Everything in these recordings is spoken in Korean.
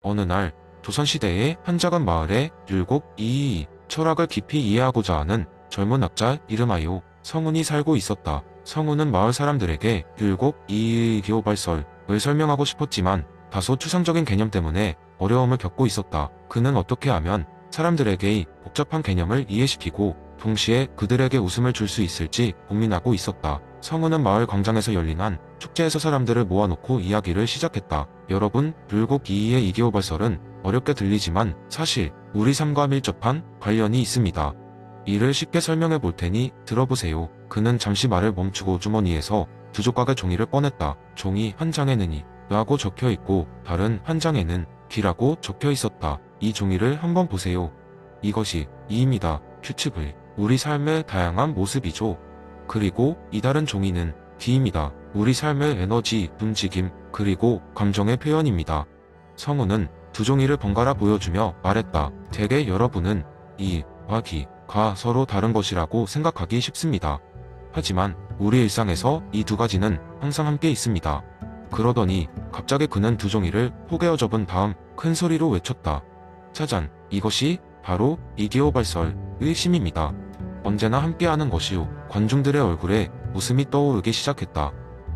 어느 날 조선시대의 한 작은 마을에 율곡이이 철학을 깊이 이해하고자 하는 젊은 학자 이름하여 성운이 살고 있었다. 성운은 마을 사람들에게 율곡이이의 기호발설을 설명하고 싶었지만 다소 추상적인 개념 때문에 어려움을 겪고 있었다. 그는 어떻게 하면 사람들에게 복잡한 개념을 이해시키고 동시에 그들에게 웃음을 줄 수 있을지 고민하고 있었다. 성운은 마을 광장에서 열린 한 축제에서 사람들을 모아놓고 이야기를 시작했다. 여러분, 율곡이이의 이기호발설은 어렵게 들리지만 사실 우리 삶과 밀접한 관련이 있습니다. 이를 쉽게 설명해 볼 테니 들어보세요. 그는 잠시 말을 멈추고 주머니에서 두 조각의 종이를 꺼냈다. 종이 한 장에는 이 라고 적혀 있고 다른 한 장에는 기라고 적혀 있었다. 이 종이를 한번 보세요. 이것이 이입니다. 규칙의 우리 삶의 다양한 모습이죠. 그리고 이 다른 종이는 기입니다. 우리 삶의 에너지, 움직임, 그리고 감정의 표현입니다. 성우는 두 종이를 번갈아 보여주며 말했다. 대개 여러분은 이와 기가 서로 다른 것이라고 생각하기 쉽습니다. 하지만 우리 일상에서 이 두 가지는 항상 함께 있습니다. 그러더니 갑자기 그는 두 종이를 포개어 접은 다음 큰 소리로 외쳤다. 짜잔, 이것이 바로 이기호발설의 심입니다. 언제나 함께하는 것이요. 관중들의 얼굴에 웃음이 떠오르기 시작했다.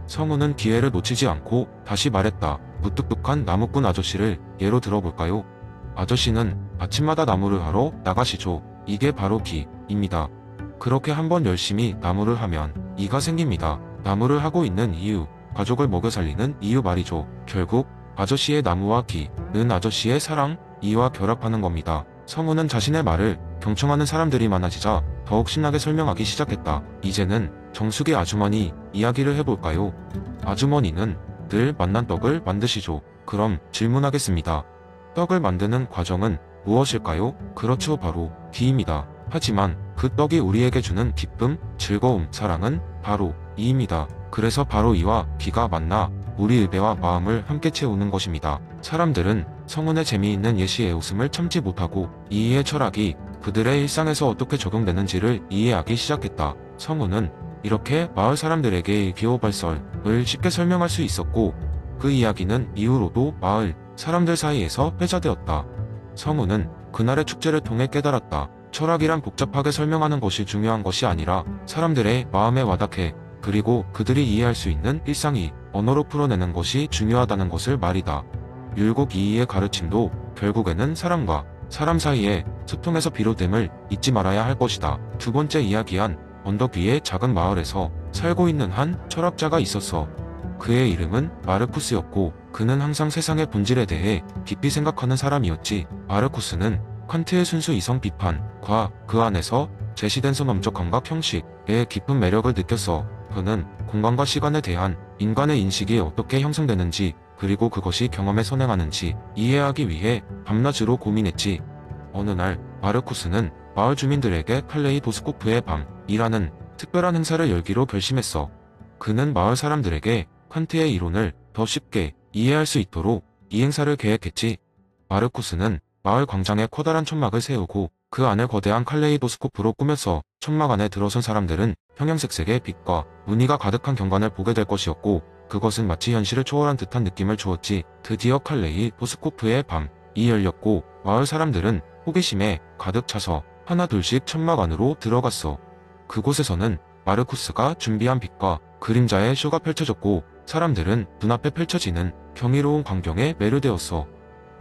성우는 기회를 놓치지 않고 다시 말했다. 무뚝뚝한 나무꾼 아저씨를 예로 들어볼까요? 아저씨는 아침마다 나무를 하러 나가시죠. 이게 바로 기입니다. 그렇게 한번 열심히 나무를 하면 이가 생깁니다. 나무를 하고 있는 이유, 가족을 먹여 살리는 이유 말이죠. 결국 아저씨의 나무와 기는 아저씨의 사랑, 이와 결합하는 겁니다. 성우는 자신의 말을 경청하는 사람들이 많아지자 더욱 신나게 설명하기 시작했다. 이제는 정숙의 아주머니 이야기를 해볼까요? 아주머니는 늘 만난 떡을 만드시죠. 그럼 질문하겠습니다. 떡을 만드는 과정은 무엇일까요? 그렇죠, 바로 기입니다. 하지만 그 떡이 우리에게 주는 기쁨, 즐거움, 사랑은 바로 이입니다. 그래서 바로 이와 기가 만나 우리 의배와 마음을 함께 채우는 것입니다. 사람들은 성운의 재미있는 예시에 웃음을 참지 못하고 이의 철학이 그들의 일상에서 어떻게 적용되는지를 이해하기 시작했다. 성운은 이렇게 마을 사람들에게 기호발설을 쉽게 설명할 수 있었고 그 이야기는 이후로도 마을 사람들 사이에서 회자되었다. 성운은 그날의 축제를 통해 깨달았다. 철학이란 복잡하게 설명하는 것이 중요한 것이 아니라 사람들의 마음에 와닿게 그리고 그들이 이해할 수 있는 일상이 언어로 풀어내는 것이 중요하다는 것을 말이다. 율곡이이의 가르침도 결국에는 사람과 사람 사이의 소통에서 비롯됨을 잊지 말아야 할 것이다. 두 번째 이야기한 언덕 위의 작은 마을에서 살고 있는 한 철학자가 있었어. 그의 이름은 마르쿠스였고 그는 항상 세상의 본질에 대해 깊이 생각하는 사람이었지. 마르쿠스는 칸트의 순수 이성 비판과 그 안에서 제시된 선험적 감각 형식의 깊은 매력을 느꼈어. 그는 공간과 시간에 대한 인간의 인식이 어떻게 형성되는지 그리고 그것이 경험에 선행하는지 이해하기 위해 밤낮으로 고민했지. 어느 날 마르쿠스는 마을 주민들에게 칼레이도스코프의 밤이라는 특별한 행사를 열기로 결심했어. 그는 마을 사람들에게 칸트의 이론을 더 쉽게 이해할 수 있도록 이 행사를 계획했지. 마르쿠스는 마을 광장에 커다란 천막을 세우고 그 안을 거대한 칼레이도스코프로 꾸몄어. 천막 안에 들어선 사람들은 형형색색의 빛과 무늬가 가득한 경관을 보게 될 것이었고 그것은 마치 현실을 초월한 듯한 느낌을 주었지. 드디어 칼레이도스코프의 밤이 열렸고 마을 사람들은 호기심에 가득 차서 하나둘씩 천막 안으로 들어갔어. 그곳에서는 마르쿠스가 준비한 빛과 그림자의 쇼가 펼쳐졌고 사람들은 눈앞에 펼쳐지는 경이로운 광경에 매료되었어.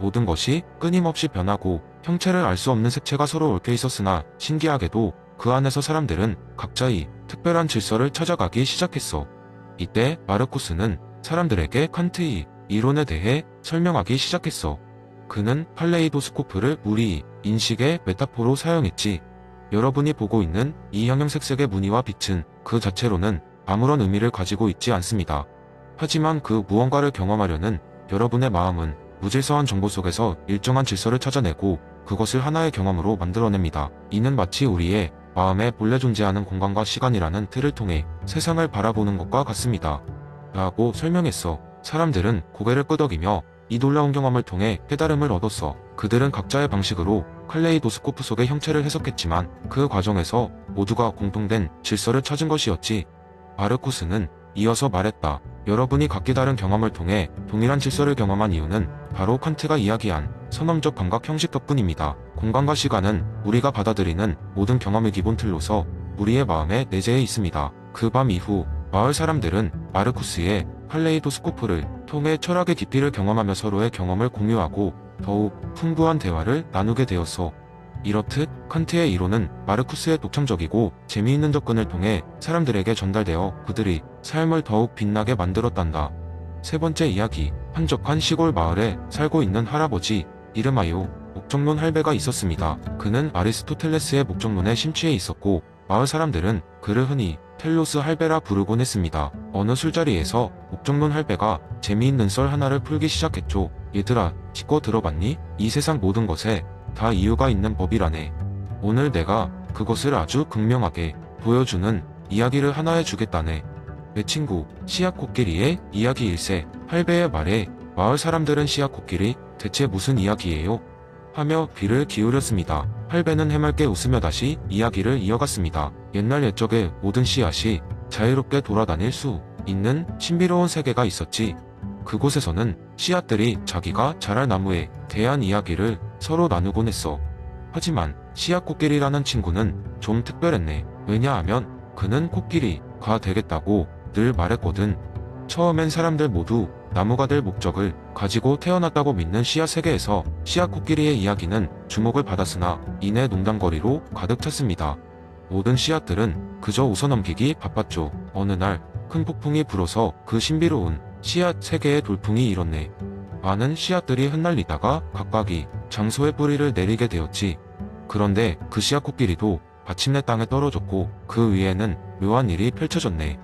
모든 것이 끊임없이 변하고 형체를 알 수 없는 색채가 서로 얽혀 있었으나 신기하게도 그 안에서 사람들은 각자의 특별한 질서를 찾아가기 시작했어. 이때 마르쿠스는 사람들에게 칸트의 이론에 대해 설명하기 시작했어. 그는 칼레이도스코프를 우리 인식의 메타포로 사용했지. 여러분이 보고 있는 이 형형색색의 무늬와 빛은 그 자체로는 아무런 의미를 가지고 있지 않습니다. 하지만 그 무언가를 경험하려는 여러분의 마음은 무질서한 정보 속에서 일정한 질서를 찾아내고 그것을 하나의 경험으로 만들어냅니다. 이는 마치 우리의 마음에 본래 존재하는 공간과 시간이라는 틀을 통해 세상을 바라보는 것과 같습니다. 라고 설명했어. 사람들은 고개를 끄덕이며 이 놀라운 경험을 통해 깨달음을 얻었어. 그들은 각자의 방식으로 칼레이도스코프 속의 형체를 해석했지만 그 과정에서 모두가 공통된 질서를 찾은 것이었지. 마르쿠스는 이어서 말했다. 여러분이 각기 다른 경험을 통해 동일한 질서를 경험한 이유는 바로 칸트가 이야기한 선험적 감각 형식 덕분입니다. 공간과 시간은 우리가 받아들이는 모든 경험의 기본 틀로서 우리의 마음에 내재해 있습니다. 그 밤 이후 마을 사람들은 마르쿠스의 칼레이도스코프를 통해 철학의 깊이를 경험하며 서로의 경험을 공유하고 더욱 풍부한 대화를 나누게 되었어. 이렇듯 칸트의 이론은 마르쿠스의 독창적이고 재미있는 접근을 통해 사람들에게 전달되어 그들이 삶을 더욱 빛나게 만들었단다. 세 번째 이야기, 한적한 시골 마을에 살고 있는 할아버지 이름하여 목적론 할배가 있었습니다. 그는 아리스토텔레스의 목적론에 심취해 있었고 마을 사람들은 그를 흔히 텔로스 할배라 부르곤 했습니다. 어느 술자리에서 목적론 할배가 재미있는 썰 하나를 풀기 시작했죠. 얘들아, 기껏 들어봤니? 이 세상 모든 것에 다 이유가 있는 법이라네. 오늘 내가 그것을 아주 극명하게 보여주는 이야기를 하나 해주겠다네. 내 친구 씨앗코끼리의 이야기일세. 할배의 말에 마을 사람들은 씨앗코끼리 대체 무슨 이야기예요? 하며 귀를 기울였습니다. 할배는 해맑게 웃으며 다시 이야기를 이어갔습니다. 옛날 옛적에 모든 씨앗이 자유롭게 돌아다닐 수 있는 신비로운 세계가 있었지. 그곳에서는 씨앗들이 자기가 자랄 나무에 대한 이야기를 서로 나누곤 했어. 하지만 씨앗코끼리라는 친구는 좀 특별했네. 왜냐하면 그는 코끼리가 되겠다고 늘 말했거든. 처음엔 사람들 모두 나무가 될 목적을 가지고 태어났다고 믿는 씨앗 세계에서 씨앗코끼리의 이야기는 주목을 받았으나 이내 농담거리로 가득 찼습니다. 모든 씨앗들은 그저 웃어넘기기 바빴죠. 어느 날 큰 폭풍이 불어서 그 신비로운 씨앗 세계의 돌풍이 일었네. 많은 씨앗들이 흩날리다가 각각이 장소에 뿌리를 내리게 되었지. 그런데 그 씨앗코끼리도 마침내 땅에 떨어졌고 그 위에는 묘한 일이 펼쳐졌네.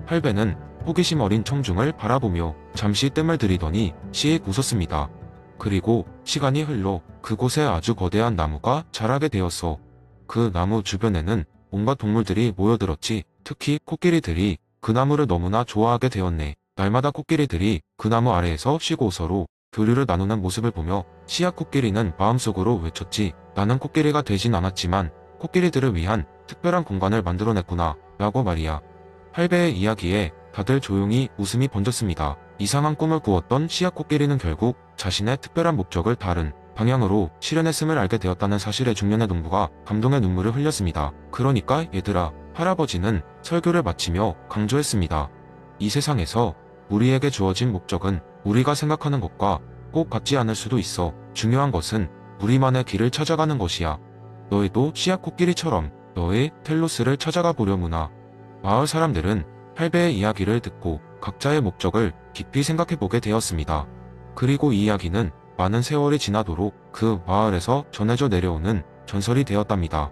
할배는 호기심 어린 청중을 바라보며 잠시 뜸을 들이더니 씩 웃었습니다. 그리고 시간이 흘러 그곳에 아주 거대한 나무가 자라게 되었어. 그 나무 주변에는 온갖 동물들이 모여들었지. 특히 코끼리들이 그 나무를 너무나 좋아하게 되었네. 날마다 코끼리들이 그 나무 아래에서 쉬고 서로 교류를 나누는 모습을 보며 씨앗 코끼리는 마음속으로 외쳤지. 나는 코끼리가 되진 않았지만 코끼리들을 위한 특별한 공간을 만들어냈구나 라고 말이야. 할배의 이야기에 다들 조용히 웃음이 번졌습니다. 이상한 꿈을 꾸었던 씨앗 코끼리는 결국 자신의 특별한 목적을 다른 방향으로 실현했음을 알게 되었다는 사실에 중년의 농부가 감동의 눈물을 흘렸습니다. 그러니까 얘들아, 할아버지는 설교를 마치며 강조했습니다. 이 세상에서 우리에게 주어진 목적은 우리가 생각하는 것과 꼭 같지 않을 수도 있어. 중요한 것은 우리만의 길을 찾아가는 것이야. 너희도 씨앗 코끼리처럼 너의 텔로스를 찾아가 보려무나. 마을 사람들은 할배의 이야기를 듣고 각자의 목적을 깊이 생각해보게 되었습니다. 그리고 이 이야기는 많은 세월이 지나도록 그 마을에서 전해져 내려오는 전설이 되었답니다.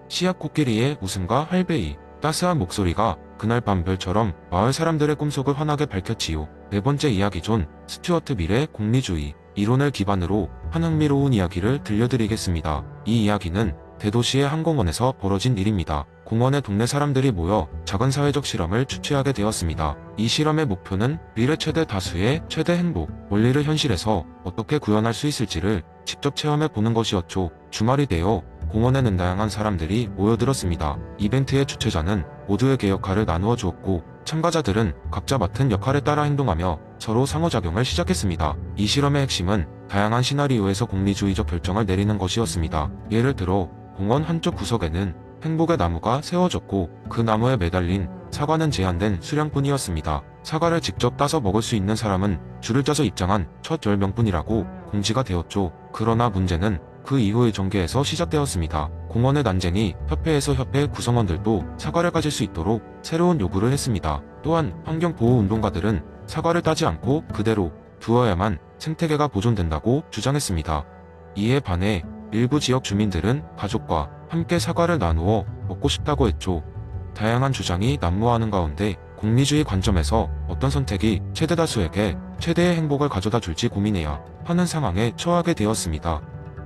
씨앗 코끼리의 웃음과 할배의 따스한 목소리가 그날 밤 별처럼 마을 사람들의 꿈속을 환하게 밝혔지요. 네 번째 이야기, 존 스튜어트 밀의 공리주의 이론을 기반으로 한 흥미로운 이야기를 들려드리겠습니다. 이 이야기는 대도시의 한 공원에서 벌어진 일입니다. 공원에 동네 사람들이 모여 작은 사회적 실험을 주최하게 되었습니다. 이 실험의 목표는 밀의 최대 다수의 최대 행복, 원리를 현실에서 어떻게 구현할 수 있을지를 직접 체험해 보는 것이었죠. 주말이 되어 공원에는 다양한 사람들이 모여들었습니다. 이벤트의 주최자는 모두에게 역할을 나누어 주었고 참가자들은 각자 맡은 역할에 따라 행동하며 서로 상호작용을 시작했습니다. 이 실험의 핵심은 다양한 시나리오에서 공리주의적 결정을 내리는 것이었습니다. 예를 들어 공원 한쪽 구석에는 행복의 나무가 세워졌고 그 나무에 매달린 사과는 제한된 수량뿐이었습니다. 사과를 직접 따서 먹을 수 있는 사람은 줄을 짜서 입장한 첫 10명뿐이라고 공지가 되었죠. 그러나 문제는 그 이후의 전개에서 시작되었습니다. 공원의 난쟁이 협회에서 협회 구성원들도 사과를 가질 수 있도록 새로운 요구를 했습니다. 또한 환경보호운동가들은 사과를 따지 않고 그대로 두어야만 생태계가 보존된다고 주장했습니다. 이에 반해 일부 지역 주민들은 가족과 함께 사과를 나누어 먹고 싶다고 했죠. 다양한 주장이 난무하는 가운데 공리주의 관점에서 어떤 선택이 최대 다수에게 최대의 행복을 가져다 줄지 고민해야 하는 상황에 처하게 되었습니다.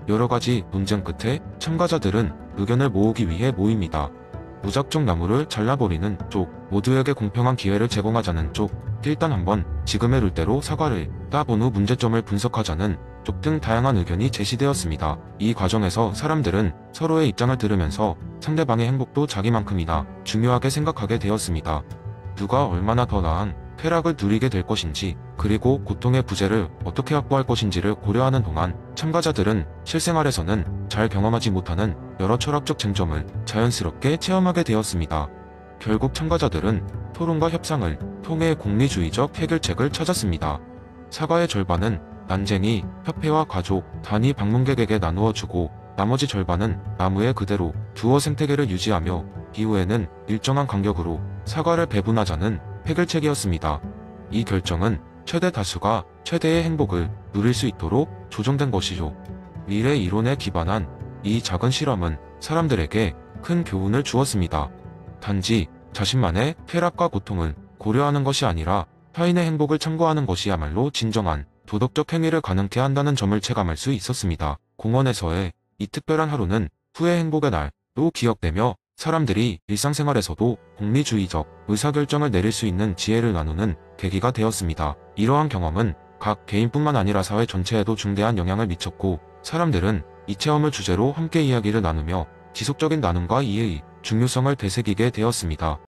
여러 가지 논쟁 끝에 참가자들은 의견을 모으기 위해 모입니다. 무작정 나무를 잘라버리는 쪽, 모두에게 공평한 기회를 제공하자는 쪽, 일단 한번 지금의 룰대로 사과를 따본 후 문제점을 분석하자는 쪽 등 다양한 의견이 제시되었습니다. 이 과정에서 사람들은 서로의 입장을 들으면서 상대방의 행복도 자기만큼이나 중요하게 생각하게 되었습니다. 누가 얼마나 더 나은 쾌락을 누리게 될 것인지, 그리고 고통의 부재를 어떻게 확보할 것인지를 고려하는 동안 참가자들은 실생활에서는 잘 경험하지 못하는 여러 철학적 쟁점을 자연스럽게 체험하게 되었습니다. 결국 참가자들은 토론과 협상을 통해 공리주의적 해결책을 찾았습니다. 사과의 절반은 난쟁이, 협회와 가족, 단위 방문객에게 나누어 주고 나머지 절반은 나무에 그대로 두어 생태계를 유지하며 이후에는 일정한 간격으로 사과를 배분하자는 해결책이었습니다. 이 결정은 최대 다수가 최대의 행복을 누릴 수 있도록 조정된 것이죠. 미래 이론에 기반한 이 작은 실험은 사람들에게 큰 교훈을 주었습니다. 단지 자신만의 쾌락과 고통을 고려하는 것이 아니라 타인의 행복을 참고하는 것이야말로 진정한 도덕적 행위를 가능케 한다는 점을 체감할 수 있었습니다. 공원에서의 이 특별한 하루는 후회 행복의 날로 기억되며 사람들이 일상생활에서도 공리주의적 의사결정을 내릴 수 있는 지혜를 나누는 계기가 되었습니다. 이러한 경험은 각 개인뿐만 아니라 사회 전체에도 중대한 영향을 미쳤고, 사람들은 이 체험을 주제로 함께 이야기를 나누며 지속적인 나눔과 이해의 중요성을 되새기게 되었습니다.